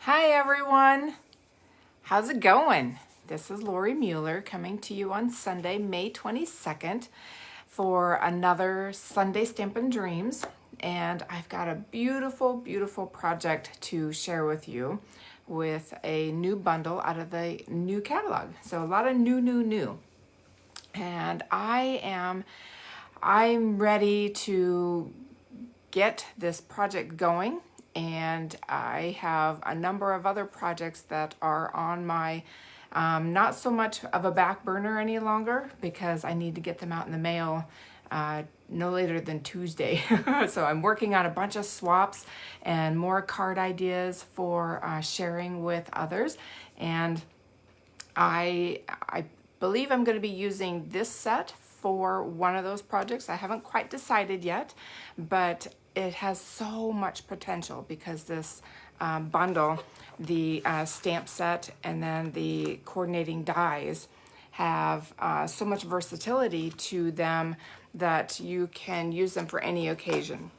Hi everyone, how's it going? This is Lori Mueller coming to you on Sunday, May 22nd for another Sunday Stampin' Dreams. And I've got a beautiful, beautiful project to share with you with a new bundle out of the new catalog. So a lot of new. And I'm ready to get this project going. And I have a number of other projects that are on my not so much of a back burner any longer because I need to get them out in the mail no later than Tuesday. So I'm working on a bunch of swaps and more card ideas for sharing with others. And I believe I'm going to be using this set for one of those projects. I haven't quite decided yet, but it has so much potential because this bundle, the stamp set and then the coordinating dies have so much versatility to them that you can use them for any occasion.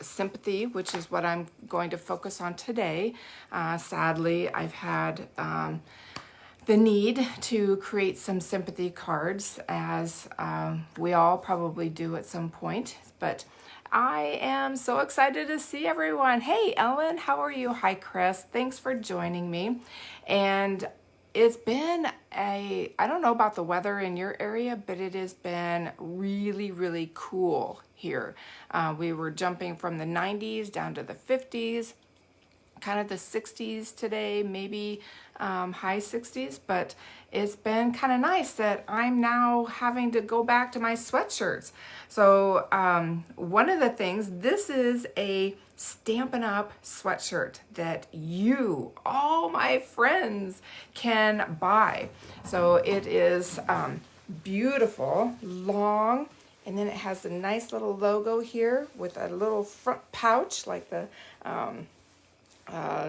Sympathy, which is what I'm going to focus on today. Sadly, I've had the need to create some sympathy cards, as we all probably do at some point, but I am so excited to see everyone. Hey Ellen, how are you? Hi Chris, thanks for joining me. And it's been I don't know about the weather in your area, but it has been really cool here. We were jumping from the 90s down to the 50s, kind of the 60s today, maybe high 60s, but it's been kind of nice that I'm now having to go back to my sweatshirts. So one of the things, this is a Stampin' Up sweatshirt that you, all my friends, can buy. So it is beautiful, long, and then it has a nice little logo here with a little front pouch like the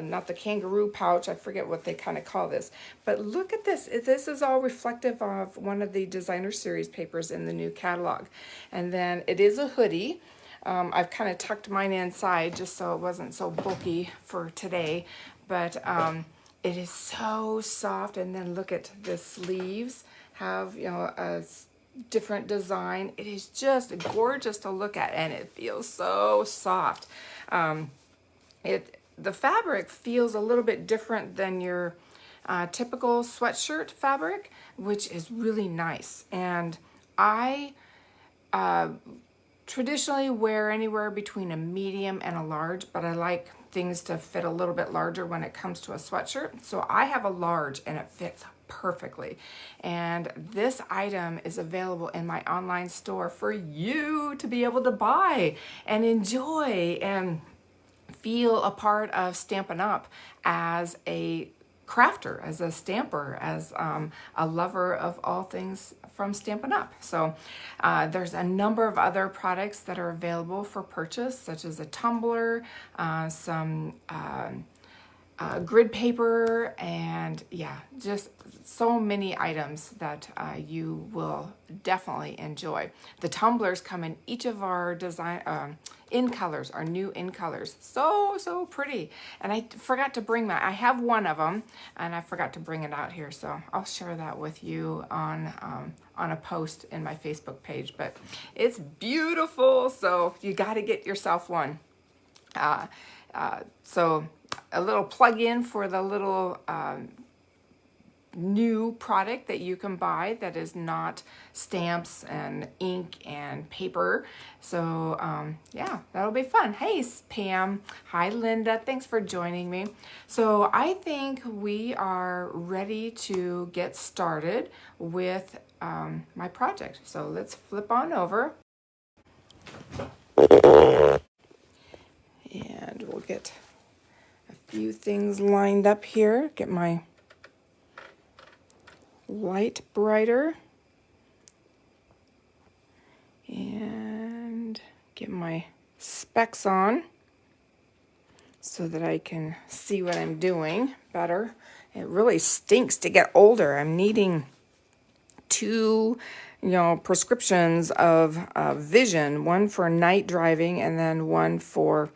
not the kangaroo pouch, I forget what they kind of call this, but look at this. This is all reflective of one of the designer series papers in the new catalog. And then it is a hoodie. I've kind of tucked mine inside just so it wasn't so bulky for today, but it is so soft. And then look at the sleeves have, you know, a different design. It is just gorgeous to look at, and it feels so soft. The fabric feels a little bit different than your typical sweatshirt fabric, which is really nice. And I traditionally wear anywhere between a medium and a large, but I like things to fit a little bit larger when it comes to a sweatshirt. So I have a large and it fits perfectly. And this item is available in my online store for you to be able to buy and enjoy and feel a part of Stampin' Up as a crafter, as a stamper, as a lover of all things from Stampin' Up. So there's a number of other products that are available for purchase, such as a tumbler, some grid paper, and yeah, just so many items that you will definitely enjoy. The tumblers come in each of our design in colors, our new in colors. So pretty. And I forgot to bring I have one of them, and I forgot to bring it out here, so I'll share that with you on a post in my Facebook page. But it's beautiful, so you got to get yourself one. So a little plug-in for the little new product that you can buy that is not stamps and ink and paper. So yeah, that'll be fun. Hey Pam, hi Linda, thanks for joining me. So I think we are ready to get started with my project. So let's flip on over. And we'll get a few things lined up here. Get my light brighter and get my specs on so that I can see what I'm doing better. It really stinks to get older. I'm needing 2 prescriptions of vision, one for night driving and then one for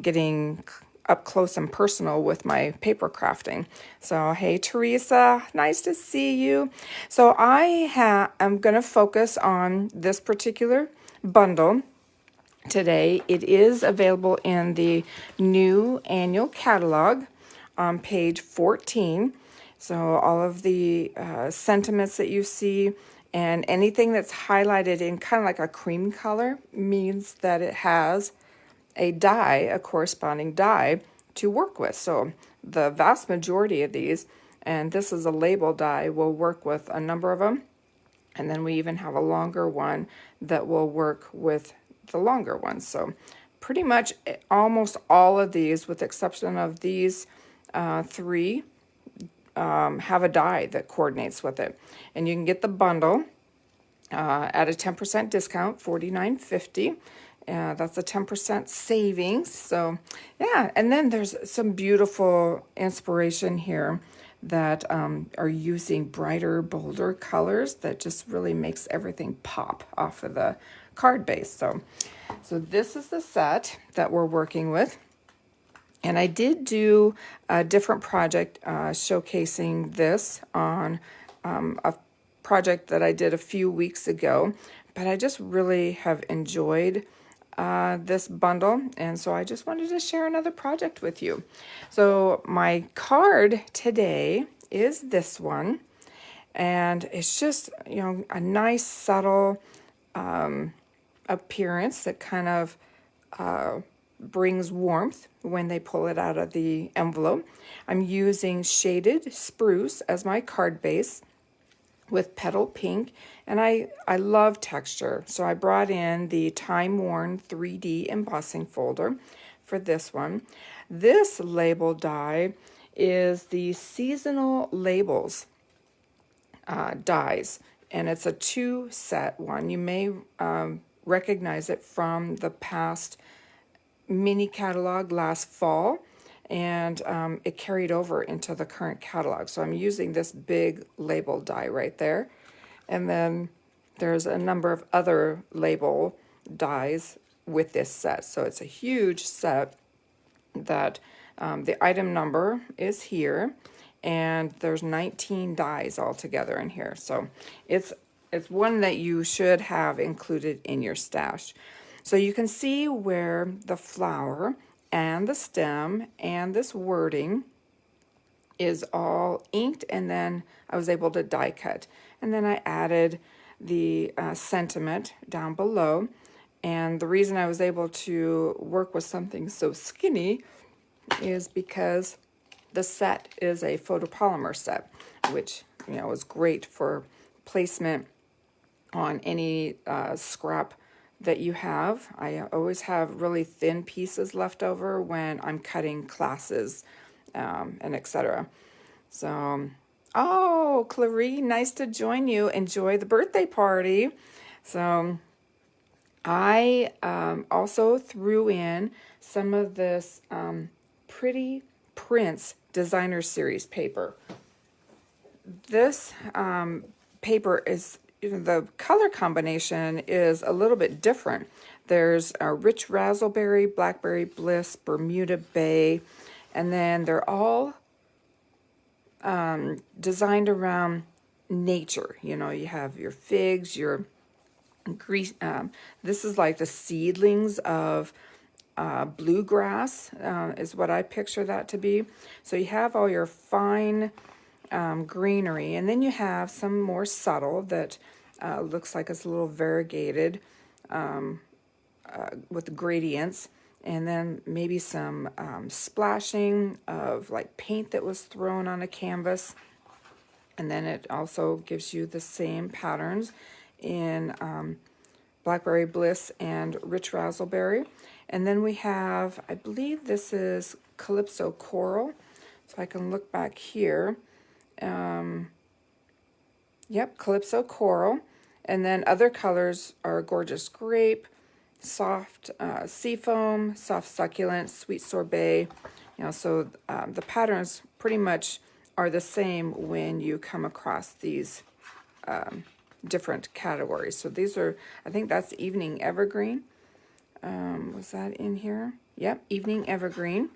getting up close and personal with my paper crafting. So, hey Teresa, nice to see you. So I'm going to focus on this particular bundle today. It is available in the new annual catalog on page 14. So all of the sentiments that you see and anything that's highlighted in kind of like a cream color means that it has a die, a corresponding die to work with. So the vast majority of these, and this is a label die, will work with a number of them. And then we even have a longer one that will work with the longer ones. So pretty much almost all of these, with the exception of these three, have a die that coordinates with it. And you can get the bundle at a 10% discount, $49.50. That's a 10% savings. So yeah, and then there's some beautiful inspiration here that are using brighter, bolder colors that just really makes everything pop off of the card base. So this is the set that we're working with. And I did do a different project showcasing this on a project that I did a few weeks ago, but I just really have enjoyed this bundle, and so I just wanted to share another project with you. So my card today is this one, and it's just, you know, a nice subtle appearance that kind of brings warmth when they pull it out of the envelope. I'm using shaded spruce as my card base with Petal Pink, and I love texture, so I brought in the time-worn 3D embossing folder for this one. This label die is the seasonal labels dies, and it's a 2-set one. You may recognize it from the past mini catalog last fall, and it carried over into the current catalog. So I'm using this big label die right there. And then there's a number of other label dies with this set. So it's a huge set that the item number is here, and there's 19 dies altogether in here. So it's one that you should have included in your stash. So you can see where the flower and the stem and this wording is all inked, and then I was able to die cut. And then I added the sentiment down below. And the reason I was able to work with something so skinny is because the set is a photopolymer set, which, you know, is great for placement on any scrap that you have. I always have really thin pieces left over when I'm cutting classes and etc. So, oh, Clarie, nice to join you. Enjoy the birthday party. So I also threw in some of this Pretty Prince Designer Series paper. This paper is, the color combination is a little bit different. There's a rich raspberry, blackberry bliss, Bermuda Bay, and then they're all designed around nature. You know, you have your figs, your grease. This is like the seedlings of bluegrass is what I picture that to be. So you have all your fine greenery, and then you have some more subtle that looks like it's a little variegated with gradients, and then maybe some splashing of like paint that was thrown on a canvas. And then it also gives you the same patterns in Blackberry Bliss and Rich Raspberry. And then we have, I believe this is Calypso Coral. So I can look back here. Yep, Calypso Coral. And then other colors are Gorgeous Grape, Soft Seafoam, Soft Succulent, Sweet Sorbet. You know, so the patterns pretty much are the same when you come across these different categories. So these are, I think that's Evening Evergreen. Was that in here? Yep, Evening Evergreen.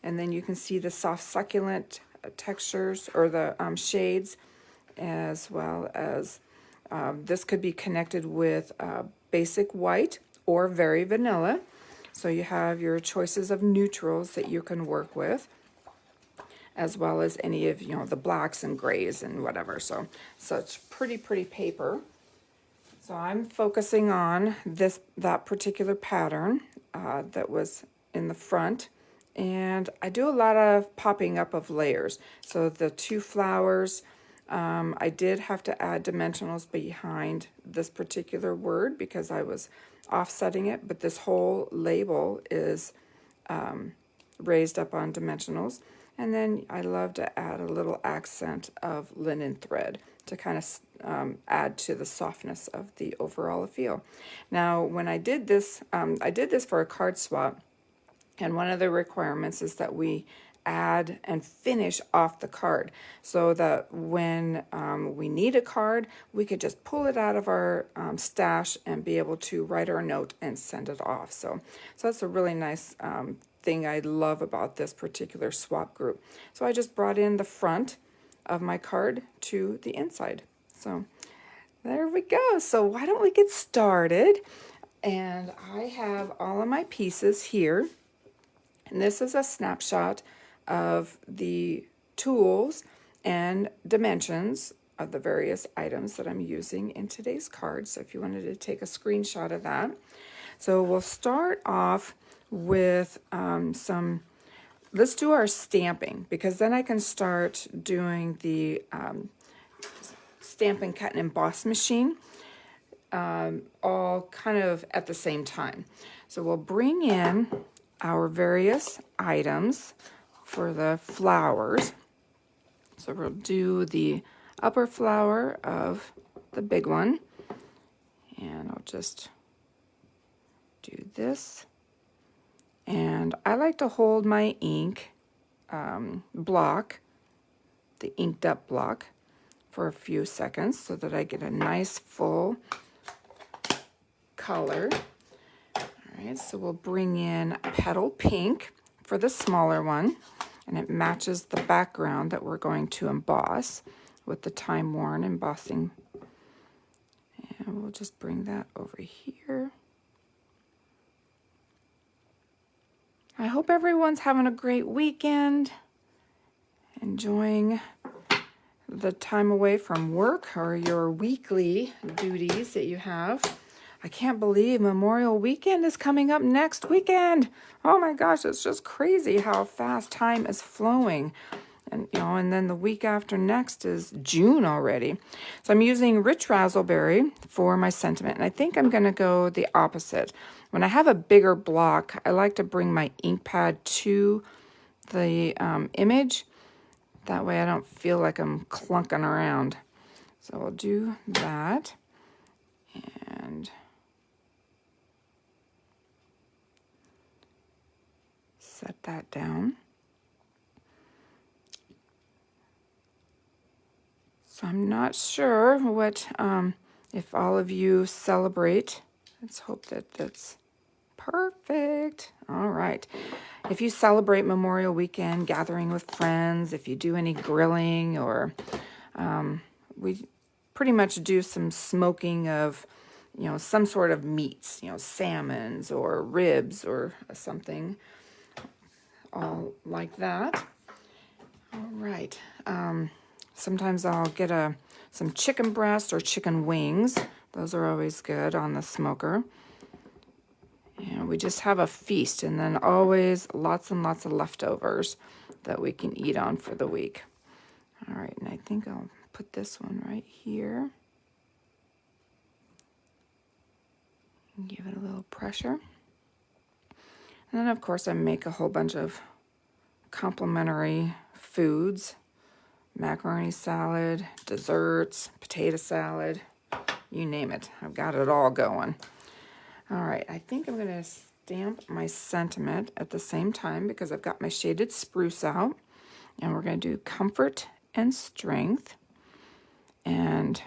And then you can see the soft succulent textures or the shades, as well as this could be connected with basic white or very vanilla. So you have your choices of neutrals that you can work with, as well as any of, the blacks and grays and whatever. So such pretty paper. So I'm focusing on that particular pattern that was in the front. And I do a lot of popping up of layers. So the 2 flowers, I did have to add dimensionals behind this particular word because I was offsetting it, but this whole label is raised up on dimensionals. And then I love to add a little accent of linen thread to kind of add to the softness of the overall feel. Now, when I did this for a card swap, and one of the requirements is that we add and finish off the card so that when we need a card, we could just pull it out of our stash and be able to write our note and send it off. So that's a really nice thing I love about this particular swap group. So I just brought in the front of my card to the inside. So there we go. So why don't we get started? And I have all of my pieces here. And this is a snapshot of the tools and dimensions of the various items that I'm using in today's card. So if you wanted to take a screenshot of that. So we'll start off with let's do our stamping, because then I can start doing the Stampin' Cut and Emboss machine all kind of at the same time. So we'll bring in our various items for the flowers. So we'll do the upper flower of the big one, and I'll just do this. And I like to hold my ink block, the inked up block, for a few seconds so that I get a nice full color. All right, so we'll bring in Petal Pink for the smaller one, and it matches the background that we're going to emboss with the time-worn embossing. And we'll just bring that over here. I hope everyone's having a great weekend, enjoying the time away from work or your weekly duties that you have. I can't believe Memorial Weekend is coming up next weekend. Oh my gosh, it's just crazy how fast time is flowing. And and then the week after next is June already. So I'm using Rich Razzleberry for my sentiment, and I think I'm going to go the opposite. When I have a bigger block, I like to bring my ink pad to the image. That way I don't feel like I'm clunking around. So I'll do that. And set that down. So I'm not sure what, if all of you celebrate. Let's hope that that's perfect. All right. If you celebrate Memorial Weekend, gathering with friends, if you do any grilling, or we pretty much do some smoking of, some sort of meats, salmons or ribs or something, all like that. All right. Sometimes I'll get some chicken breast or chicken wings. Those are always good on the smoker. And we just have a feast, and then always lots and lots of leftovers that we can eat on for the week. All right, and I think I'll put this one right here. Give it a little pressure. And then, of course, I make a whole bunch of complimentary foods. Macaroni salad, desserts, potato salad, you name it. I've got it all going. All right, I think I'm going to stamp my sentiment at the same time because I've got my shaded spruce out. And we're going to do comfort and strength. And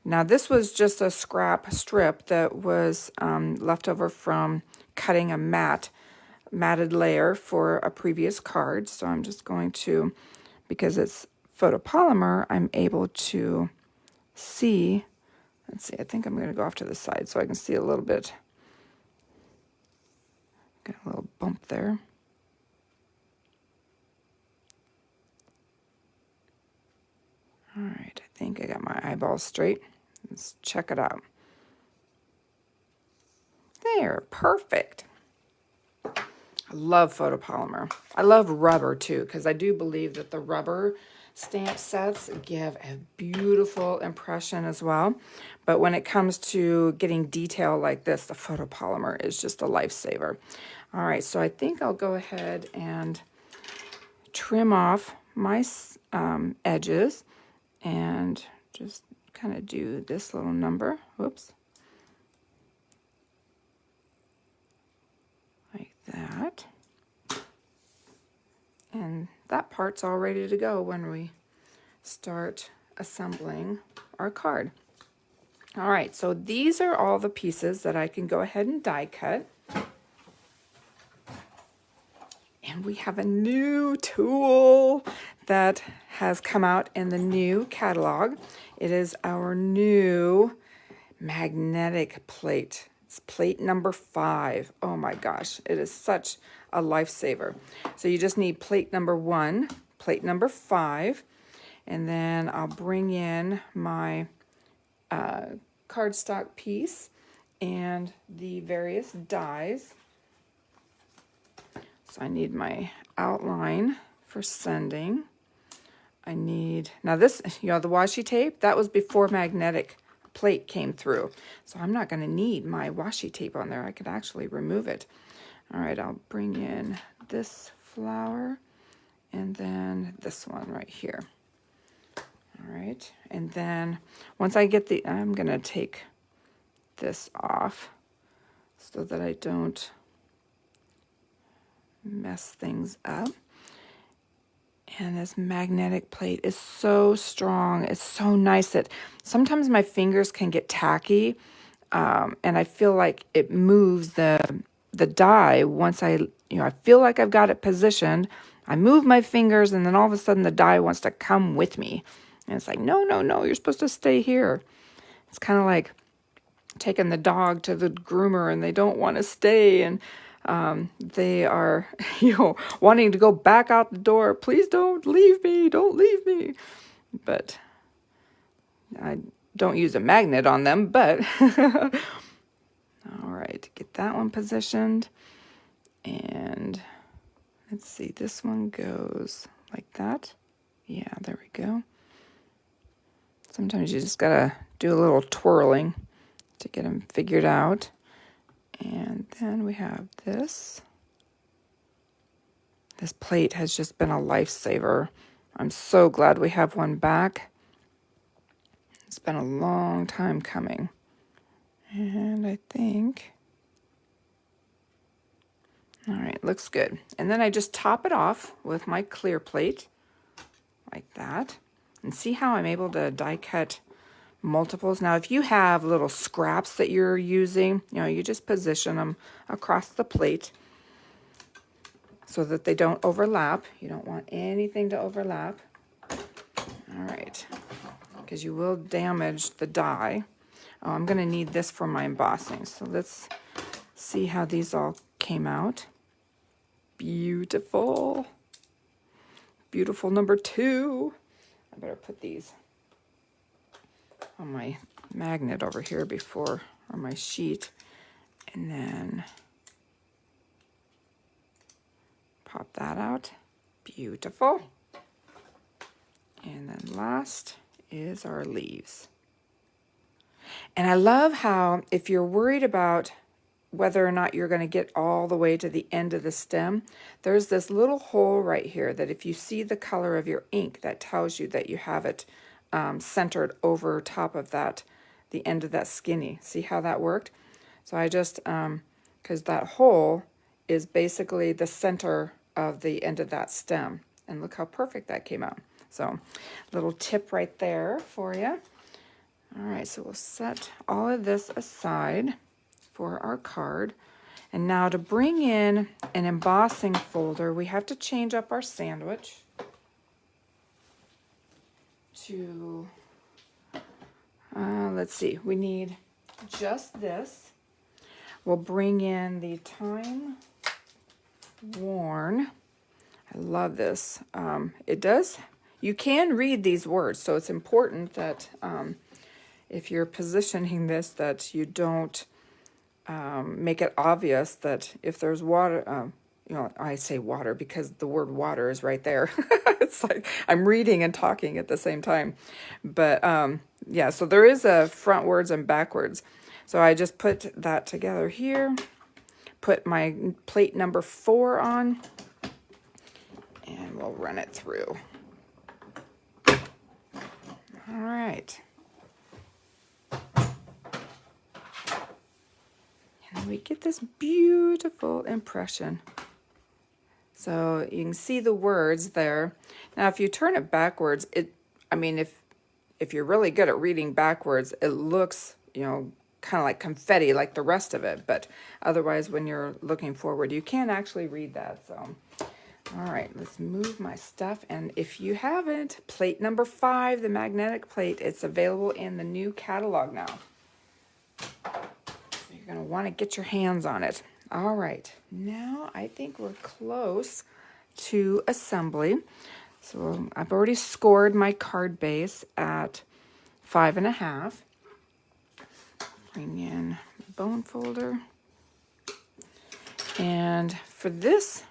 now this was just a scrap strip that was left over from cutting a mat matted layer for a previous card. So I'm just going to, because it's photopolymer, I'm able to see, let's see, I think I'm going to go off to the side so I can see a little bit. Got a little bump there. All right, I think I got my eyeballs straight. Let's check it out. There, perfect. I love photopolymer. I love rubber too, because I do believe that the rubber stamp sets give a beautiful impression as well. But when it comes to getting detail like this, the photopolymer is just a lifesaver. All right, so I think I'll go ahead and trim off my edges and just kind of do this little number. Whoops. Like that. And that part's all ready to go when we start assembling our card. All right, so these are all the pieces that I can go ahead and die cut. And we have a new tool that has come out in the new catalog. It is our new magnetic plate. It's plate number 5. Oh my gosh, it is such a lifesaver. So you just need plate number 1, plate number 5, and then I'll bring in my cardstock piece and the various dies. So I need my outline for sending. I need, now this, the washi tape, that was before magnetic plate came through. So I'm not going to need my washi tape on there. I could actually remove it. All right, I'll bring in this flower and then this one right here. All right, and then once I get the, I'm going to take this off so that I don't mess things up. And this magnetic plate is so strong. It's so nice that sometimes my fingers can get tacky, and I feel like it moves the die once I feel like I've got it positioned. I move my fingers, and then all of a sudden the die wants to come with me. And it's like, no, no, no, you're supposed to stay here. It's kind of like taking the dog to the groomer, and they don't want to stay, and they are, wanting to go back out the door. Please don't leave me. Don't leave me. But I don't use a magnet on them, but all right, get that one positioned. And let's see, this one goes like that. Yeah, there we go. Sometimes you just gotta do a little twirling to get them figured out. And then we have this. This plate has just been a lifesaver. I'm so glad we have one back. It's been a long time coming. And I think, all right, looks good. And then I just top it off with my clear plate like that. And see how I'm able to die cut multiples. Now, if you have little scraps that you're using, you just position them across the plate so that they don't overlap. You don't want anything to overlap. All right, because you will damage the die. Oh, I'm going to need this for my embossing. So let's see how these all came out. Beautiful. Beautiful number 2. I better put these on my magnet over here before, or my sheet, and then pop that out. Beautiful. And then last is our leaves. And I love how, if you're worried about whether or not you're going to get all the way to the end of the stem, there's this little hole right here that if you see the color of your ink, that tells you that you have it centered over top of that, the end of that skinny. See how that worked? So I just, because that hole is basically the center of the end of that stem. And look how perfect that came out. So little tip right there for you. All right, so we'll set all of this aside for our card. And now to bring in an embossing folder, we have to change up our sandwich to, let's see, we need just this. We'll bring in the Time Worn. I love this. It does, you can read these words, so it's important that if you're positioning this, that you don't make it obvious that if there's water, you know, I say water because the word water is right there. It's like I'm reading and talking at the same time. But yeah, so there is a frontwards and backwards. So I just put that together here, put my plate number 4 on, and we'll run it through. All right. And we get this beautiful impression. So you can see the words there. Now, if you turn it backwards, I mean, if you're really good at reading backwards, it looks, you know, kind of like confetti, like the rest of it. But otherwise, when you're looking forward, you can actually read that. So, all right, let's move my stuff. And if you haven't, plate number 5, the magnetic plate, it's available in the new catalog now. You're going to want to get your hands on it. All right, now I think we're close to assembly. So I've already scored my card base at 5.5. Bring in bone folder. And for this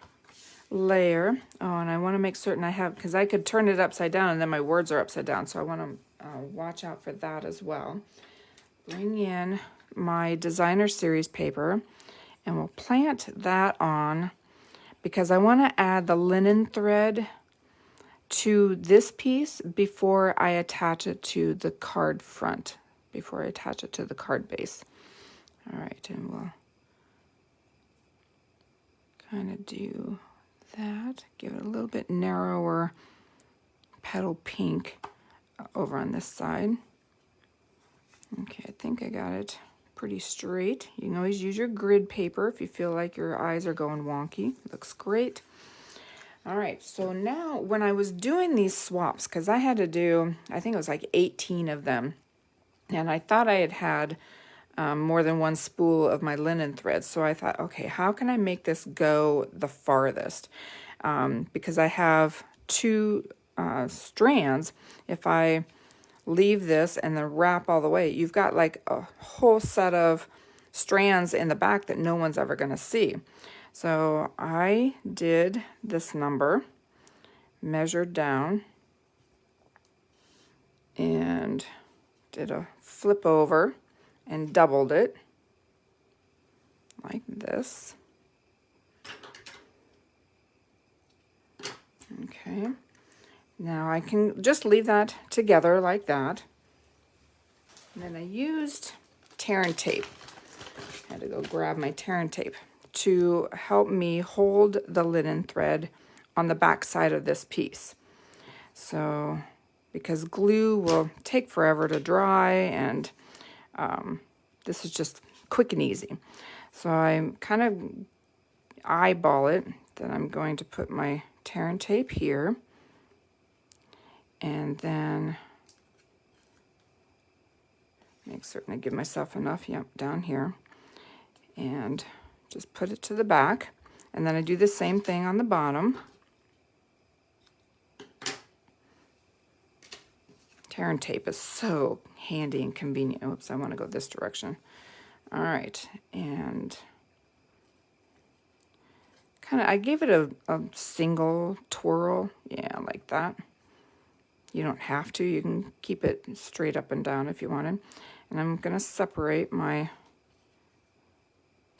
layer, oh, and I want to make certain I have, because I could turn it upside down and then my words are upside down. So I want to watch out for that as well. Bring in my designer series paper, and we'll plant that on because I want to add the linen thread to this piece before I attach it to the card front, before I attach it to the card base. All right, and we'll kind of do that, give it a little bit narrower petal pink over on this side. Okay, I think I got it pretty straight. You can always use your grid paper if you feel like your eyes are going wonky. Looks great. All right, so now when I was doing these swaps, because I had to do, I think it was like 18 of them, and I thought I had more than one spool of my linen thread. So I thought, okay, how can I make this go the farthest? Because I have 2 strands. If I leave this and then wrap all the way, you've got like a whole set of strands in the back that no one's ever going to see. So I did this number, measured down, and did a flip over and doubled it like this. Okay. Now I can just leave that together like that. And then I used tear and tape. I had to go grab my tear and tape to help me hold the linen thread on the back side of this piece. So, because glue will take forever to dry, and this is just quick and easy. So I kind of eyeball it, that I'm going to put my tear and tape here. And then make certain I give myself enough, yep, down here. And just put it to the back. And then I do the same thing on the bottom. Tear and tape is so handy and convenient. Oops, I want to go this direction. All right, and kind of, I gave it a single twirl, yeah, like that. You don't have to, you can keep it straight up and down if you wanted. And I'm going to separate my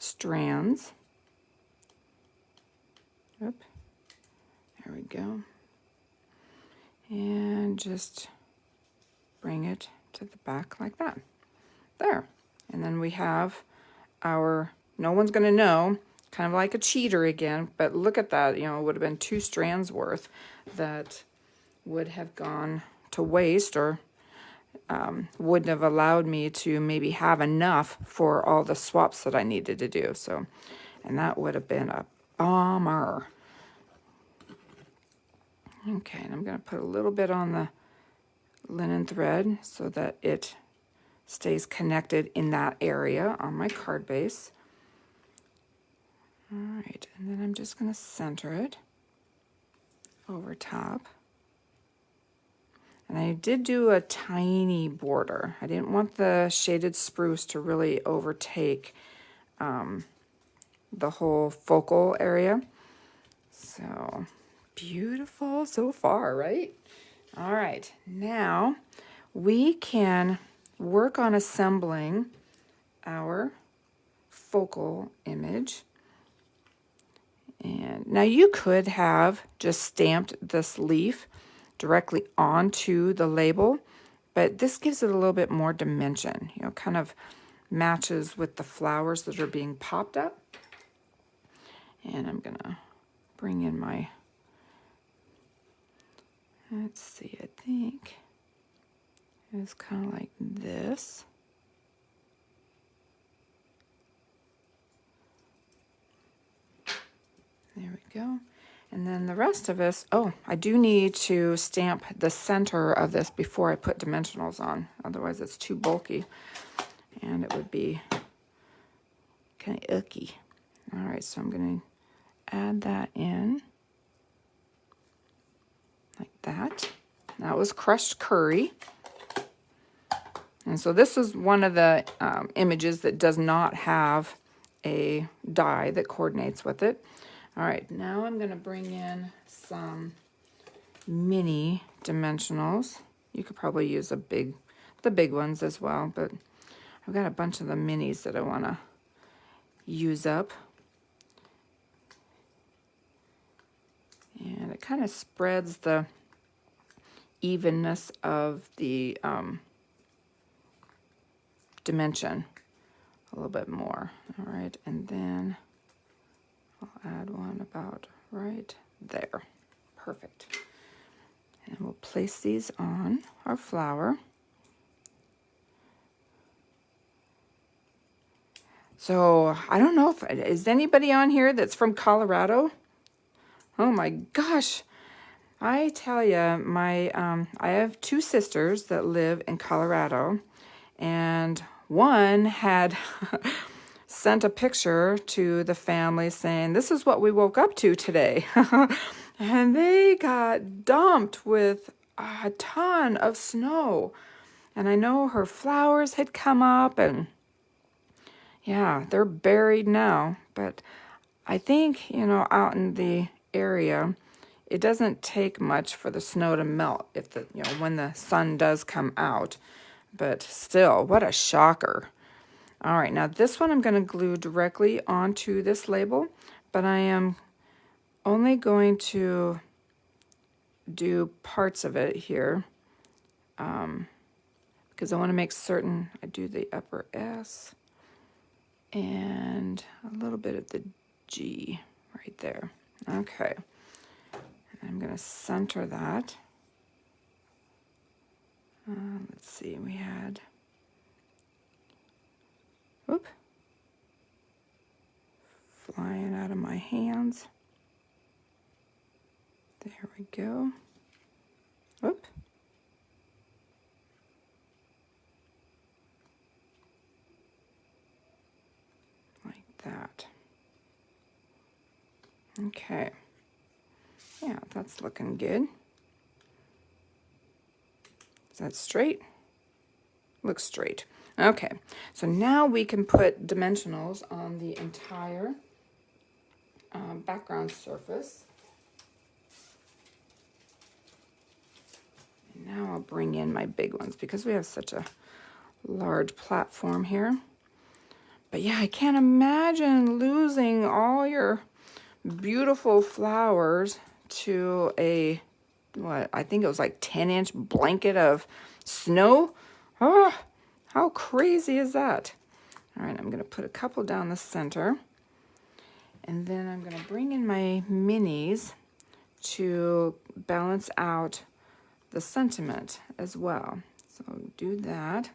strands. Oop. There we go. And just bring it to the back like that. There. And then we have our, no one's going to know, kind of like a cheater again, but look at that, you know, it would have been 2 strands worth that would have gone to waste, or wouldn't have allowed me to maybe have enough for all the swaps that I needed to do. So and that would have been a bummer. Okay, and I'm going to put a little bit on the linen thread so that it stays connected in that area on my card base. All right, and then I'm just going to center it over top. And I did do a tiny border. I didn't want the shaded spruce to really overtake the whole focal area. So beautiful so far, right? All right, now we can work on assembling our focal image. And now you could have just stamped this leaf directly onto the label, but this gives it a little bit more dimension, you know, kind of matches with the flowers that are being popped up. And I'm gonna bring in my, let's see, I think it's kind of like this. There we go. And then the rest of this, oh, I do need to stamp the center of this before I put dimensionals on. Otherwise it's too bulky and it would be kind of icky. All right, so I'm going to add that in like that. That was crushed curry. And so this is one of the images that does not have a die that coordinates with it. All right, now I'm going to bring in some mini dimensionals. You could probably use the big ones as well, but I've got a bunch of the minis that I want to use up. And it kind of spreads the evenness of the dimension a little bit more. All right, and then I'll add one about right there. Perfect. And we'll place these on our flower. So I don't know if, is anybody on here that's from Colorado? Oh my gosh. I tell you, I have two sisters that live in Colorado, and one had sent a picture to the family saying, this is what we woke up to today. And they got dumped with a ton of snow. And I know her flowers had come up, and yeah, they're buried now. But I think, you know, out in the area, it doesn't take much for the snow to melt if the, you know, when the sun does come out. But still, what a shocker. All right, now this one I'm going to glue directly onto this label, but I am only going to do parts of it here because I want to make certain I do the upper S and a little bit of the G right there. Okay, and I'm going to center that. Let's see, we had, whoop, flying out of my hands. There we go. Whoop. Like that. Okay. Yeah, that's looking good. Is that straight? Looks straight. Okay, so now we can put dimensionals on the entire background surface. And now I'll bring in my big ones because we have such a large platform here. But yeah, I can't imagine losing all your beautiful flowers to a, what, I think it was like 10-inch blanket of snow. Oh, how crazy is that? All right, I'm going to put a couple down the center. And then I'm going to bring in my minis to balance out the sentiment as well. So do that.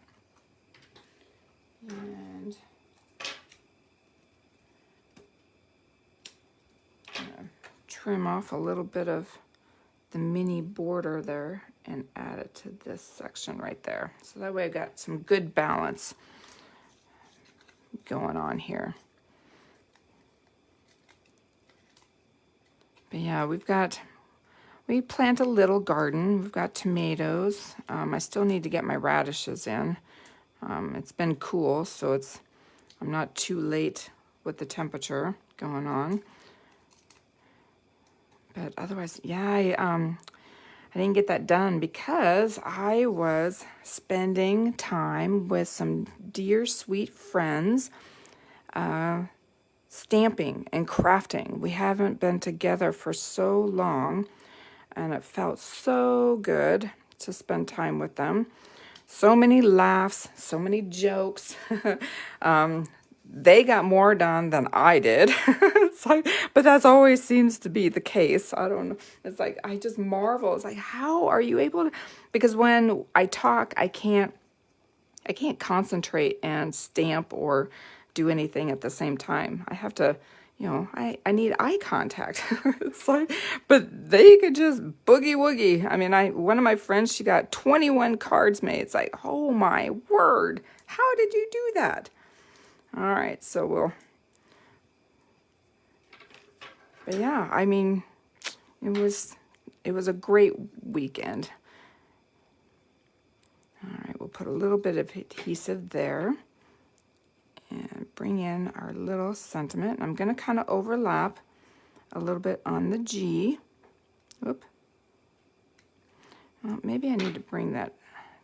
And trim off a little bit of the mini border there and add it to this section right there. So that way I got some good balance going on here. But yeah, we plant a little garden. We've got tomatoes. I still need to get my radishes in. It's been cool, so I'm not too late with the temperature going on. But otherwise, yeah, I didn't get that done because I was spending time with some dear sweet friends, stamping and crafting. We haven't been together for so long, and it felt so good to spend time with them. So many laughs, so many jokes. They got more done than I did. It's like, but that always seems to be the case. I don't know. It's like, I just marvel. It's like, how are you able to, because when I talk, I can't concentrate and stamp or do anything at the same time. I have to, I need eye contact. It's like, but they could just boogie woogie. I mean, one of my friends, she got 21 cards made. It's like, oh my word. How did you do that? All right, so but yeah, I mean, it was a great weekend. All right, we'll put a little bit of adhesive there and bring in our little sentiment. I'm going to kind of overlap a little bit on the G. Oop. Well, maybe I need to bring that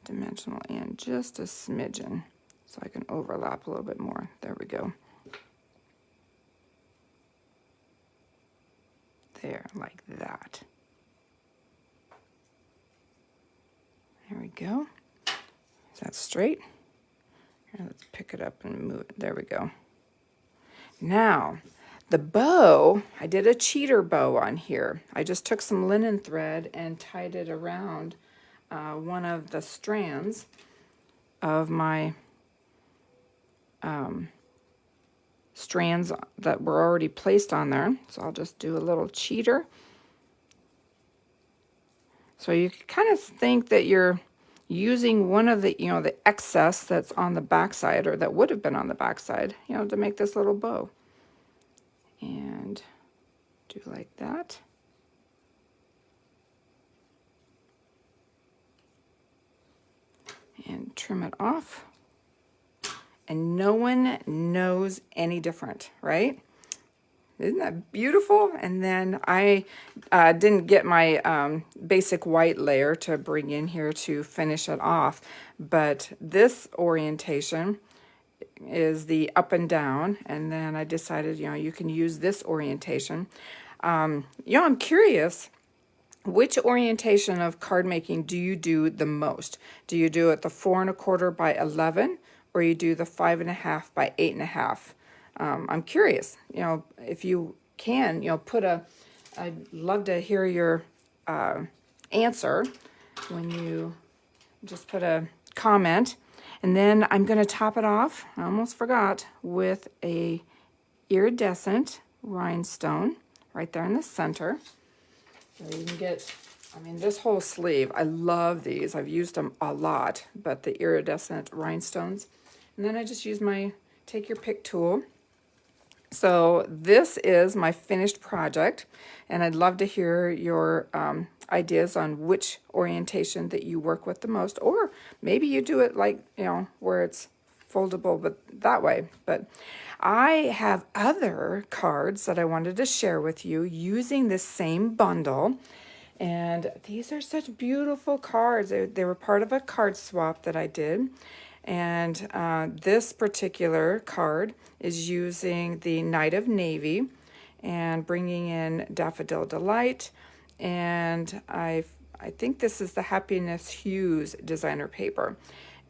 dimensional in just a smidgen so I can overlap a little bit more. There we go. There, like that. There we go. Is that straight? Here, let's pick it up and move it. There we go. Now, the bow, I did a cheater bow on here. I just took some linen thread and tied it around one of the strands of my strands that were already placed on there. So I'll just do a little cheater. So you kind of think that you're using one of the, the excess that's on the backside, or that would have been on the backside, to make this little bow. And do like that. And trim it off. And no one knows any different, right? Isn't that beautiful? And then I didn't get my basic white layer to bring in here to finish it off. But this orientation is the up and down. And then I decided, you can use this orientation. I'm curious, which orientation of card making do you do the most? Do you do it the 4 1/4 by 11? Or you do the 5 1/2 by 8 1/2. I'm curious, if you can, put I'd love to hear your answer when you just put a comment. And then I'm going to top it off, I almost forgot, with a iridescent rhinestone right there in the center. So you can get, this whole sleeve, I love these. I've used them a lot, but the iridescent rhinestones. And then I just use my take your pick tool. So this is my finished project, and I'd love to hear your ideas on which orientation that you work with the most, or maybe you do it like, where it's foldable, but that way. But I have other cards that I wanted to share with you using this same bundle. And these are such beautiful cards. They were part of a card swap that I did. And this particular card is using the Night of Navy and bringing in Daffodil Delight. And I think this is the Happiness Hues designer paper,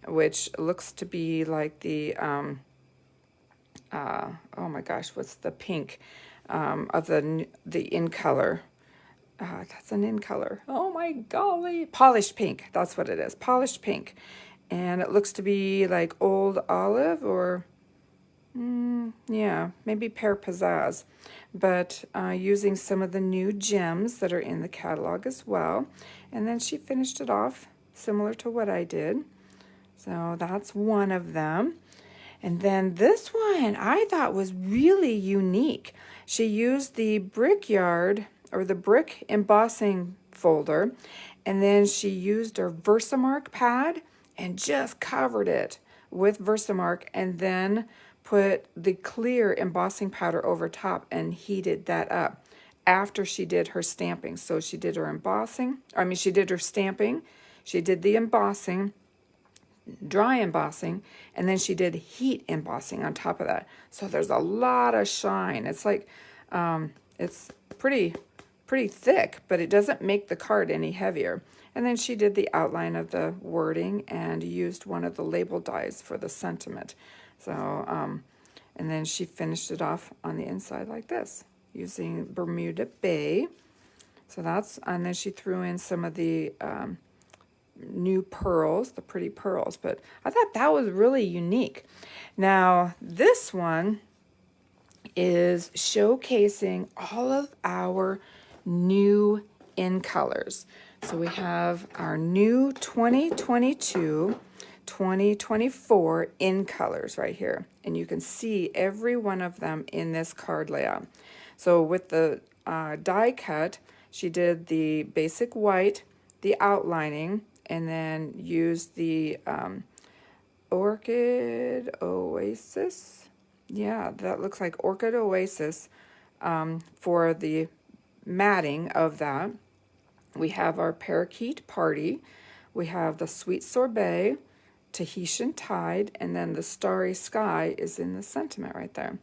which looks to be like the, oh my gosh, what's the pink of the in color? That's an in color. Oh my golly. Polished pink. That's what it is. Polished pink. And it looks to be like old olive, or Yeah, maybe Pear Pizzazz, but using some of the new gems that are in the catalog as well. And then she finished it off similar to what I did. So that's one of them. And then this one I thought was really unique. She used the Brickyard or the brick embossing folder, and then she used her Versamark pad and just covered it with Versamark, and then put the clear embossing powder over top and heated that up after she did her stamping. So she did her embossing, she did her stamping, she did the embossing, dry embossing, and then she did heat embossing on top of that. So there's a lot of shine. It's like, it's pretty thick, but it doesn't make the card any heavier. And then she did the outline of the wording and used one of the label dies for the sentiment. So, and then she finished it off on the inside like this, using Bermuda Bay. So that's, and then she threw in some of the new pearls, the pretty pearls, but I thought that was really unique. Now, this one is showcasing all of our new in colors. So we have our new 2022, 2024 in colors right here. And you can see every one of them in this card layout. So with the die cut, she did the basic white, the outlining, and then used the Orchid Oasis. Yeah, that looks like Orchid Oasis for the matting of that. We have our Parakeet Party. We have the Sweet Sorbet, Tahitian Tide, and then the Starry Sky is in the sentiment right there.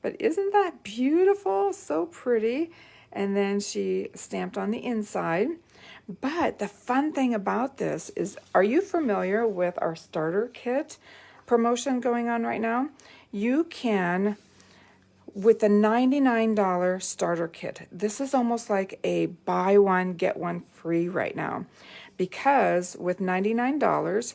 But isn't that beautiful? So pretty. And then she stamped on the inside. But the fun thing about this is, are you familiar with our starter kit promotion going on right now? You can, with the $99 starter kit, this is almost like a buy one, get one free right now. Because with $99,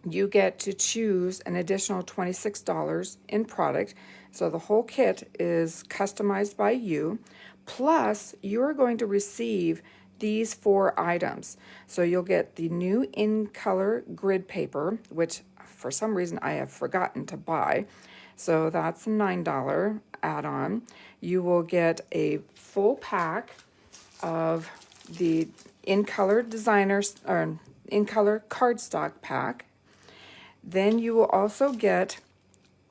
you get to choose an additional $26 in product. So the whole kit is customized by you. Plus, you're going to receive these 4 items. So you'll get the new in color grid paper, which for some reason I have forgotten to buy. So that's a $9 add-on. You will get a full pack of the in color designers or in color cardstock pack. Then you will also get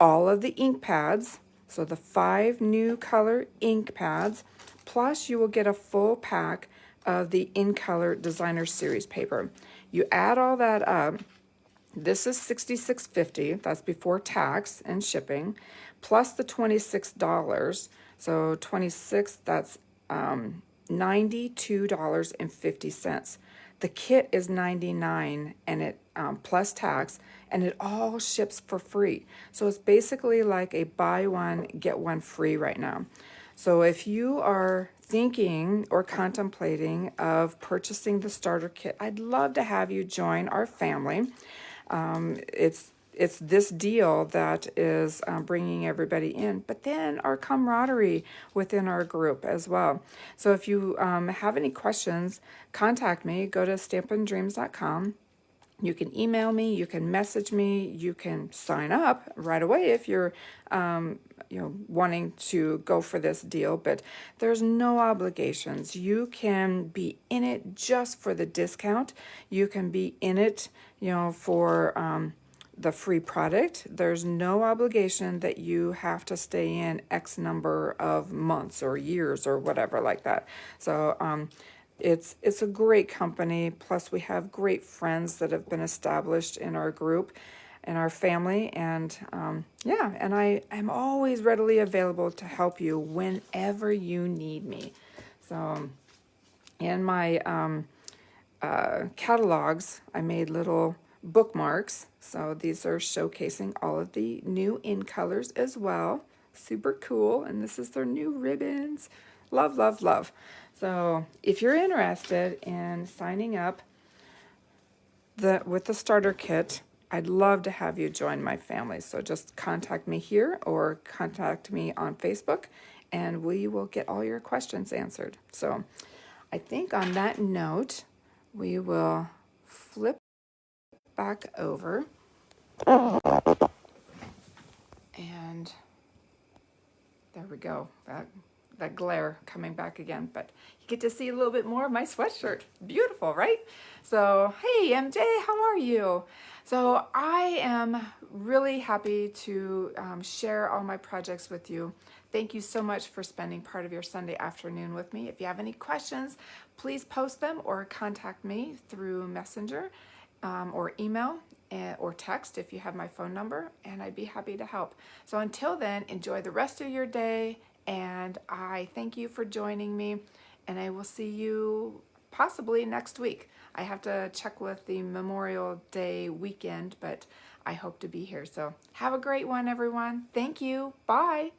all of the ink pads, so the 5 new color ink pads, plus you will get a full pack of the in color designer series paper. You add all that up, this is $66.50, that's before tax and shipping, plus the $26, so 26, that's $92.50. The kit is $99 and it plus tax, and it all ships for free. So it's basically like a buy one, get one free right now. So if you are thinking or contemplating of purchasing the starter kit, I'd love to have you join our family. It's this deal that is bringing everybody in, but then our camaraderie within our group as well. So if you have any questions, contact me. Go to stampindreams.com. You can email me, you can message me, you can sign up right away if you're wanting to go for this deal, but there's no obligations. You can be in it just for the discount. You can be in it, for the free product. There's no obligation that you have to stay in X number of months or years or whatever like that. So it's a great company. Plus, we have great friends that have been established in our group and our family. And and I am always readily available to help you whenever you need me. So in my catalogs, I made little bookmarks. So these are showcasing all of the new in colors as well. Super cool. And this is their new ribbons. Love, love, love. So if you're interested in signing up with the starter kit, I'd love to have you join my family. So just contact me here or contact me on Facebook, and we will get all your questions answered. So I think on that note, we will flip back over, and there we go. That glare coming back again, but you get to see a little bit more of my sweatshirt. Beautiful, right? So, hey MJ, how are you? So I am really happy to share all my projects with you. Thank you so much for spending part of your Sunday afternoon with me. If you have any questions, please post them or contact me through Messenger or email or text if you have my phone number, and I'd be happy to help. So until then, enjoy the rest of your day, and I thank you for joining me, and I will see you possibly next week. I have to check with the Memorial Day weekend, but I hope to be here. So have a great one, everyone. Thank you. Bye.